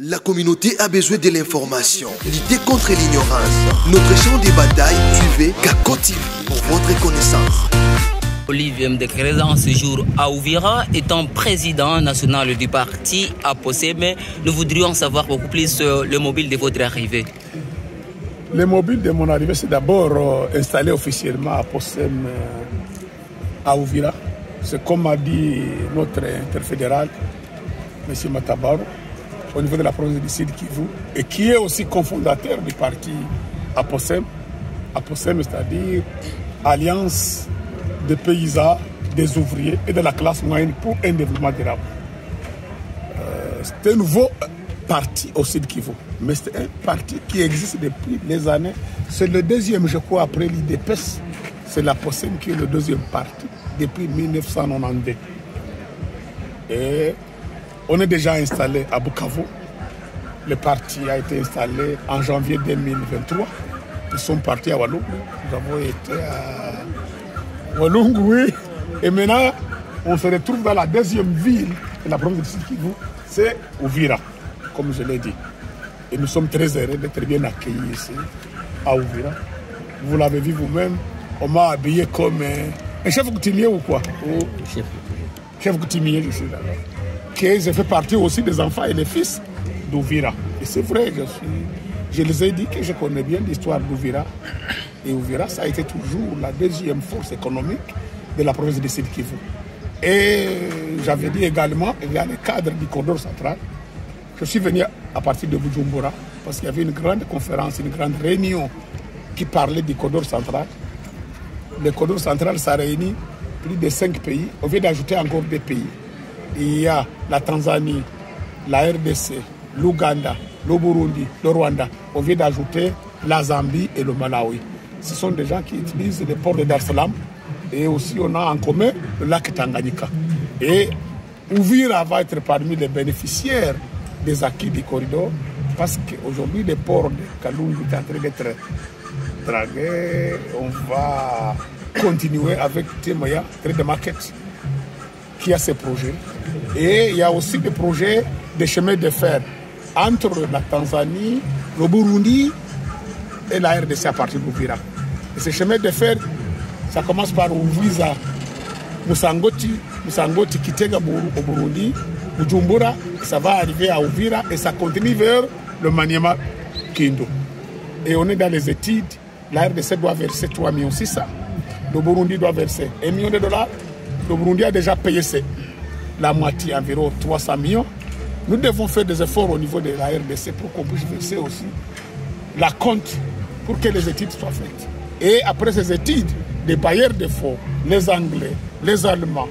La communauté a besoin de l'information. Lutter contre l'ignorance. Notre champ de bataille, suivez Gako TV pour votre connaissance. Olivier Mdekereza, en ce jour à Uvira, étant président national du parti APOSEM, nous voudrions savoir beaucoup plus sur le mobile de votre arrivée. Le mobile de mon arrivée, c'est d'abord installé officiellement à APOSEM à Uvira. C'est comme a dit notre interfédéral, M. Matabarou, au niveau de la province du Sud Kivu, et qui est aussi cofondateur du parti APOSEM. APOSEM, c'est-à-dire Alliance des paysans, des ouvriers et de la classe moyenne pour un développement durable. C'est un nouveau parti au Sud Kivu, mais c'est un parti qui existe depuis des années. C'est le deuxième, je crois, après l'IDPS, c'est l'APOSEM qui est le deuxième parti depuis 1992. Et on est déjà installé à Bukavu. Le parti a été installé en janvier 2023. Nous sommes partis à Walungu. Nous avons été à Walungu, oui. Et maintenant, on se retrouve dans la deuxième ville de la province du Sud Kivu, c'est Uvira, comme je l'ai dit. Et nous sommes très heureux d'être bien accueillis ici, à Uvira. Vous l'avez vu vous-même, on m'a habillé comme un chef coutumier ou quoi? Chef coutumier, je suis là. Je fais partie aussi des enfants et des fils d'Uvira. Et c'est vrai, je les ai dit que je connais bien l'histoire d'Uvira. Et Uvira, ça a été toujours la deuxième force économique de la province du Sud Kivu. Et j'avais dit également, il y a le cadre du corridor central. Je suis venu à partir de Bujumbura parce qu'il y avait une grande conférence, une grande réunion qui parlait du corridor central. Le corridor central, ça réunit plus de 5 pays. On vient d'ajouter encore des pays. Il y a la Tanzanie, la RDC, l'Ouganda, le Burundi, le Rwanda. On vient d'ajouter la Zambie et le Malawi. Ce sont des gens qui utilisent le port de Dar es Salaam. Et aussi, on a en commun le lac Tanganyika. Et Uvira va être parmi les bénéficiaires des acquis du corridor parce qu'aujourd'hui, le port de Kalungu est en train d'être dragué. On va continuer avec Temoya, Trade Market, qui a ses projets. Et il y a aussi des projets de chemin de fer entre la Tanzanie, le Burundi et la RDC à partir d'Uvira. Et ces chemins de fer, ça commence par Uviza, Musangoti, Kitega au Burundi, Bujumbura, ça va arriver à Uvira et ça continue vers le Maniema Kindo. Et on est dans les études, la RDC doit verser 3,6 millions, le Burundi doit verser $1 million. Le Burundi a déjà payé la moitié, environ 300 millions. Nous devons faire des efforts au niveau de la RDC pour qu'on puisse verser aussi la compte pour que les études soient faites. Et après ces études, les bailleurs de fonds, les Anglais, les Allemands,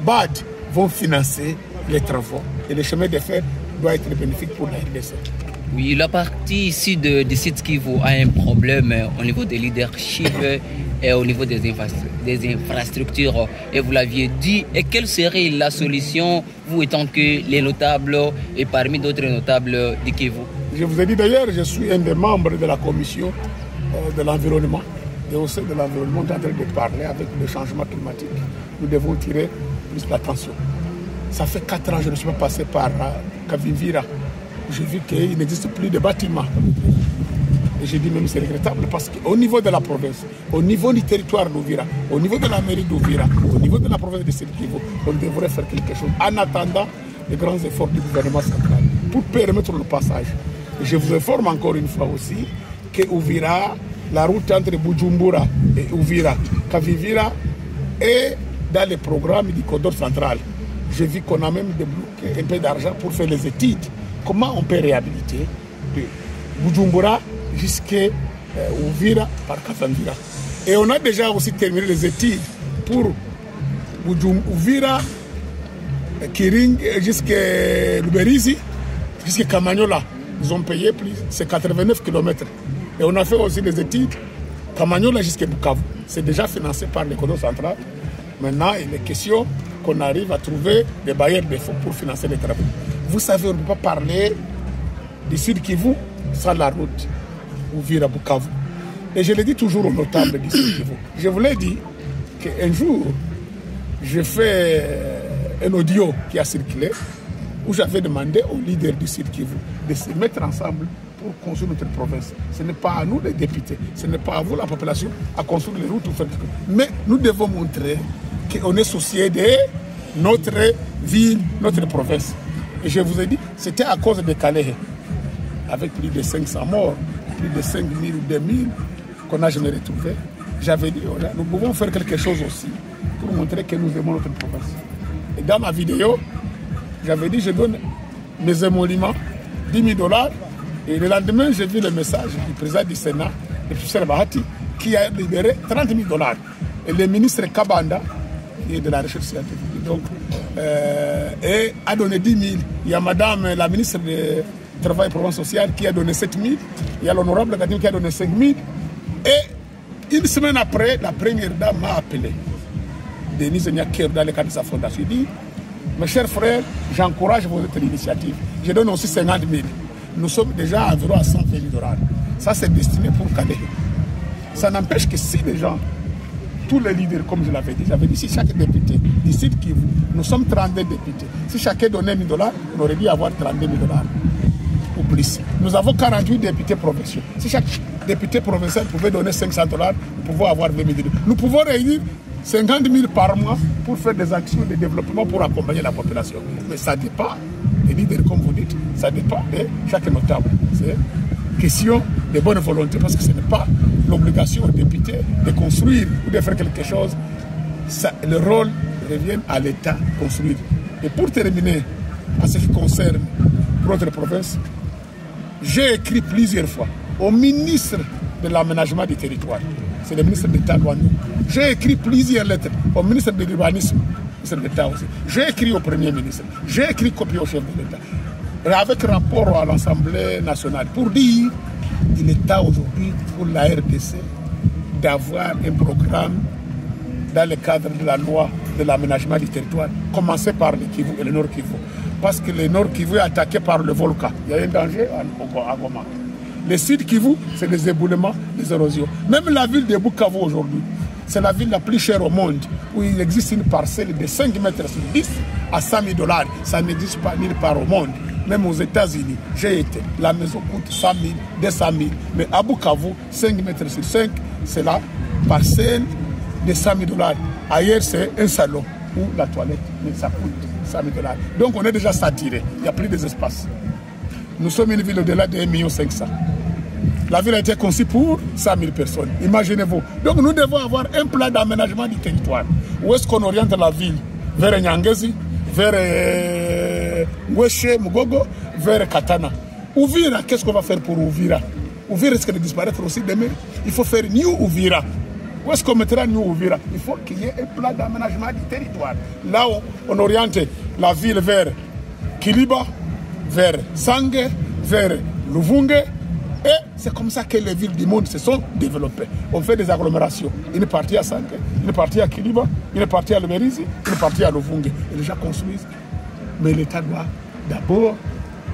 BAD vont financer les travaux. Et le chemin de fer doit être bénéfique pour la RDC. Oui, la partie ici du Sud Kivu a un problème au niveau des leadership et au niveau des infrastructures. Et vous l'aviez dit. Et quelle serait la solution, vous étant que les notables et parmi d'autres notables du Kivu? Je vous ai dit d'ailleurs, je suis un des membres de la commission de l'environnement. Et au sein de l'environnement, on est en train de parler avec le changement climatique. Nous devons tirer plus l'attention. Ça fait 4 ans que je ne suis pas passé par Kavivira. J'ai vu qu'il n'existe plus de bâtiments. Et j'ai dit même c'est regrettable parce qu'au niveau de la province, au niveau du territoire d'Uvira, au niveau de la mairie d'Uvira, au niveau de la province de Sud Kivu, on devrait faire quelque chose en attendant les grands efforts du gouvernement central pour permettre le passage. Et je vous informe encore une fois aussi que Uvira, la route entre Bujumbura et Uvira, Kavivira, est dans le programme du corridor central. J'ai vu qu'on a même débloqué un peu d'argent pour faire les études. Comment on peut réhabiliter de Bujumbura jusqu'à Uvira par Katandira. Et on a déjà aussi terminé les études pour Uvira, Kiring, jusqu'à Luberizi, jusqu'à Kamanyola. Ils ont payé plus, c'est 89 km. Et on a fait aussi des études, Kamanyola jusqu'à Bukavu. C'est déjà financé par l'économie centrale. Maintenant, il est question qu'on arrive à trouver des bailleurs de fonds pour financer les travaux. Vous savez, on ne peut pas parler du Sud Kivu sans la route Uvira Bukavu. Et je le dis toujours aux notables du Sud Kivu. Je vous l'ai dit qu'un jour, j'ai fait un audio qui a circulé où j'avais demandé aux leaders du Sud Kivu de se mettre ensemble pour construire notre province. Ce n'est pas à nous les députés, ce n'est pas à vous la population à construire les routes ou faire quelque chose. Mais nous devons montrer qu'on est soucié de notre ville, notre province. Et je vous ai dit, c'était à cause de Calais, avec plus de 500 morts, plus de 5 000 ou 2 000 qu'on n'a jamais retrouvé. J'avais dit, nous pouvons faire quelque chose aussi pour montrer que nous aimons notre province. Et dans ma vidéo, j'avais dit, je donne mes émoluments, 10 000 $. Et le lendemain, j'ai vu le message du président du Sénat, le professeur Bahati, qui a libéré 30 000 $. Et le ministre Kabanda, qui est de la recherche scientifique, donc, et a donné 10 000. Il y a madame la ministre du Travail et Province sociale qui a donné 7 000. Il y a l'honorable Gadim qui a donné 5 000. Et une semaine après, la première dame m'a appelé. Denise Niaker, dans le cadre de sa fondation. Il dit, mes chers frères, j'encourage votre initiative. Je donne aussi 50 000. Nous sommes déjà environ à 120 000 $. Ça, c'est destiné pour Calais. Ça n'empêche que si les gens, tous les leaders, comme je l'avais dit, si chaque député du Sud Kivu, nous sommes 32 députés, si chacun donnait 1 000 $, on aurait dû avoir 32 000 $ ou plus. Nous avons 48 députés provinciaux. Si chaque député provincial pouvait donner 500 $, nous pouvons avoir 20 000 $. Nous pouvons réunir 50 000 par mois pour faire des actions de développement pour accompagner la population. Mais ça dépend des leaders, comme vous dites, ça dépend de chaque notable. C'est question de bonne volonté, parce que ce n'est pas l'obligation aux députés de construire ou de faire quelque chose. Ça, le rôle revient à l'État de construire. Et pour terminer, en ce qui concerne notre province, j'ai écrit plusieurs fois au ministre de l'aménagement du territoire, c'est le ministre d'État Luando. J'ai écrit plusieurs lettres au ministre de l'urbanisme, ministre d'État aussi. J'ai écrit au Premier ministre, j'ai écrit copie au chef de l'État, avec rapport à l'Assemblée nationale, pour dire qu'il est temps aujourd'hui pour la RDC d'avoir un programme dans le cadre de la loi de l'aménagement du territoire, commencer par le Kivu et le Nord Kivu. Parce que le Nord Kivu est attaqué par le volcan. Il y a un danger à Goma. Le Sud Kivu, c'est des éboulements, des érosions. Même la ville de Bukavu aujourd'hui, c'est la ville la plus chère au monde, où il existe une parcelle de 5 mètres sur 10 à 100 000 $. Ça n'existe pas nulle part au monde. Même aux États-Unis, j'ai été. La maison coûte 100 000, 200 000. Mais à Bukavu, 5 mètres sur 5, c'est la parcelle de 100 000 $. Ailleurs, c'est un salon où la toilette, mais ça coûte 100 000 $. Donc, on est déjà saturé. Il n'y a plus d'espace. Nous sommes une ville au-delà de 1 500 000. La ville a été conçue pour 100 000 personnes. Imaginez-vous. Donc, nous devons avoir un plan d'aménagement du territoire. Où est-ce qu'on oriente la ville? Vers Nyangezi, vers Weshe, Mugogo, vers Katana. Ouvira, qu'est-ce qu'on va faire pour Ouvira? Ouvira risque de disparaître aussi demain. Il faut faire New Ouvira. Où est-ce qu'on mettra New Ouvira? Il faut qu'il y ait un plan d'aménagement du territoire. Là où on oriente la ville vers Kiliba, vers Sange, vers Luvunge. Et c'est comme ça que les villes du monde se sont développées. On fait des agglomérations. Une partie à Sange, une partie à Kiliba, une partie à Luberizi, une partie à Luvunge. Et les gens construisent. Mais l'État doit d'abord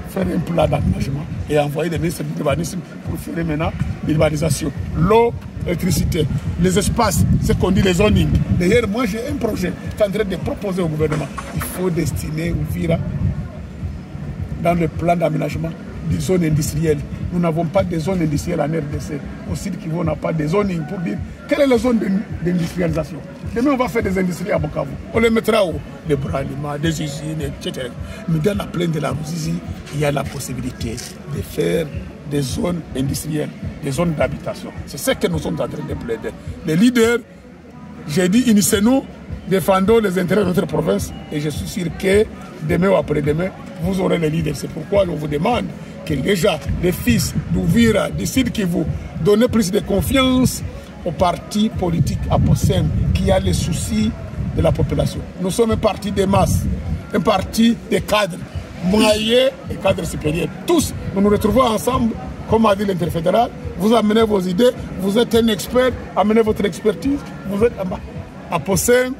faire un plan d'aménagement et envoyer des ministres de l'urbanisme pour faire maintenant l'urbanisation. L'eau, l'électricité, les espaces, ce qu'on dit les zoning. D'ailleurs, moi j'ai un projet qui est en train de proposer au gouvernement. Il faut destiner Ouvira dans le plan d'aménagement des zones industrielles. Nous n'avons pas de zones industrielles en RDC. Au Sud Kivu, on n'a pas de zoning pour dire quelle est la zone d'industrialisation. Demain, on va faire des industries à Bukavu. On les mettra où? Des branliments, des usines, etc. Mais dans la plaine de la Ruzizi, il y a la possibilité de faire des zones industrielles, des zones d'habitation. C'est ce que nous sommes en train de plaider. Les leaders, j'ai dit, initiez-nous, défendons les intérêts de notre province. Et je suis sûr que demain ou après-demain, vous aurez les leaders. C'est pourquoi je vous demande que déjà les fils d'Ouvira, du Sud Kivu, donnez plus de confiance au parti politique APOSEM qui a les soucis de la population. Nous sommes un parti de masse, un parti de cadres, moyens et cadres supérieurs. Tous, nous nous retrouvons ensemble, comme a dit l'interfédéral. Vous amenez vos idées, vous êtes un expert, amenez votre expertise. Vous êtes APOSEM.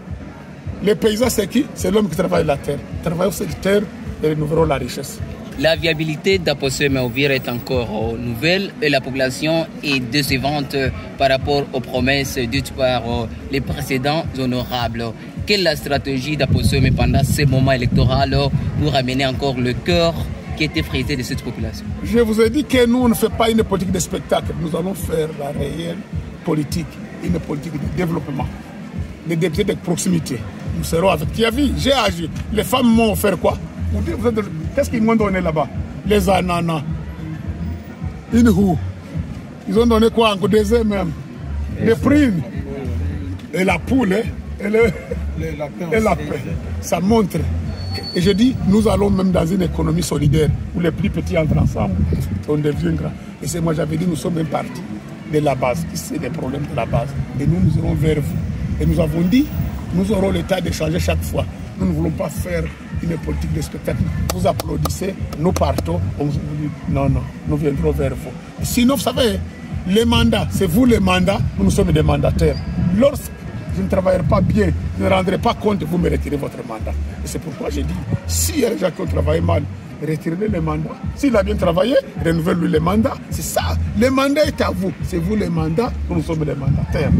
Les paysans, c'est qui? C'est l'homme qui travaille la terre. Travaillons cette terre et nous verrons la richesse. La viabilité d'Aposem à Uvira est encore nouvelle et la population est décevante par rapport aux promesses dites par les précédents honorables. Quelle est la stratégie d'Aposem pendant ce moment électoral pour amener encore le cœur qui était frisé de cette population? Je vous ai dit que nous, on ne fait pas une politique de spectacle. Nous allons faire la réelle politique, une politique de développement. Les députés de proximité. Nous serons avec Tiavi. J'ai agi. Les femmes m'ont offert quoi? Qu'est-ce qu'ils m'ont donné là-bas? Les ananas. Une roue. Ils ont donné quoi encore? Des œufs même. Des primes. Et la poule. Et le lapin. Ça montre. Et je dis, nous allons même dans une économie solidaire où les plus petits entrent ensemble, on devient grand. Et c'est moi, j'avais dit, nous sommes un parti de la base, qui c'est des problèmes de la base. Et nous irons vers vous. Et nous avons dit, nous aurons l'état d'échanger chaque fois. Nous ne voulons pas faire une politique de spectacle. Vous applaudissez, nous partons, on vous dit, non, nous viendrons vers vous. Sinon, vous savez, les mandats, c'est vous les mandats, nous sommes des mandataires. Lorsque je ne travaillerai pas bien, je ne rendrai pas compte, vous me retirez votre mandat. Et c'est pourquoi j'ai dit, s'il y a des gens qui ont travaillé mal, retirez les mandats. S'il a bien travaillé, renouvelez-lui les mandats. C'est ça. Le mandat est à vous. C'est vous les mandats, nous sommes les mandataires.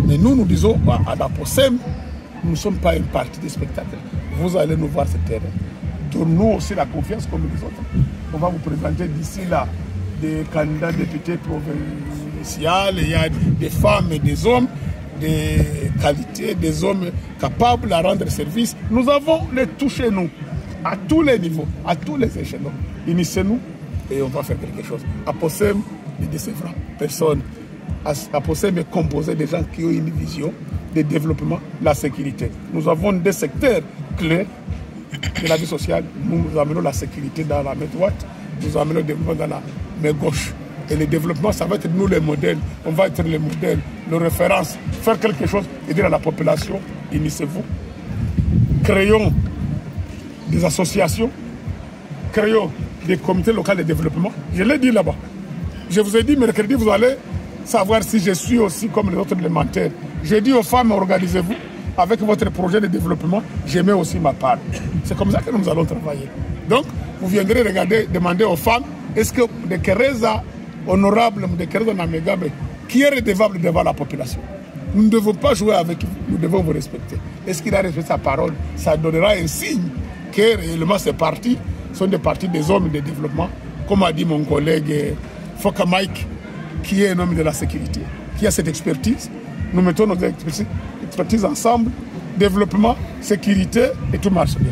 Mais nous disons à la POSEM, nous ne sommes pas un parti de spectacle. Vous allez nous voir ce terrain. Donne-nous aussi la confiance comme les autres. On va vous présenter d'ici là des candidats députés provinciaux. Il y a des femmes et des hommes, des qualités, des hommes capables à rendre service. Nous avons les tout chez nous, à tous les niveaux, à tous les échelons. Initiez-nous et on va faire quelque chose. Aposem ne décevra personne. Aposem est composé de gens qui ont une vision de développement, la sécurité. Nous avons des secteurs clés de la vie sociale. Nous amenons la sécurité dans la main droite, nous amenons le développement dans la main gauche. Et le développement, ça va être nous les modèles. On va être les modèles, les références, faire quelque chose et dire à la population, initiez-vous. Créons des associations, créons des comités locaux de développement. Je l'ai dit là-bas. Je vous ai dit mercredi, vous allez savoir si je suis aussi comme les autres élémentaires. J'ai dit aux femmes, organisez-vous. Avec votre projet de développement, je mets aussi ma part. C'est comme ça que nous allons travailler. Donc, vous viendrez regarder, demander aux femmes, est-ce que de Kereza honorable, de Kereza Namegabe, qui est redevable devant la population? Nous ne devons pas jouer avec vous, nous devons vous respecter. Est-ce qu'il a respecté sa parole? Ça donnera un signe que réellement ces partis sont des partis des hommes de développement, comme a dit mon collègue Foka Mike, qui est un homme de la sécurité, qui a cette expertise. Nous mettons nos expertises ensemble, développement, sécurité, et tout marche bien.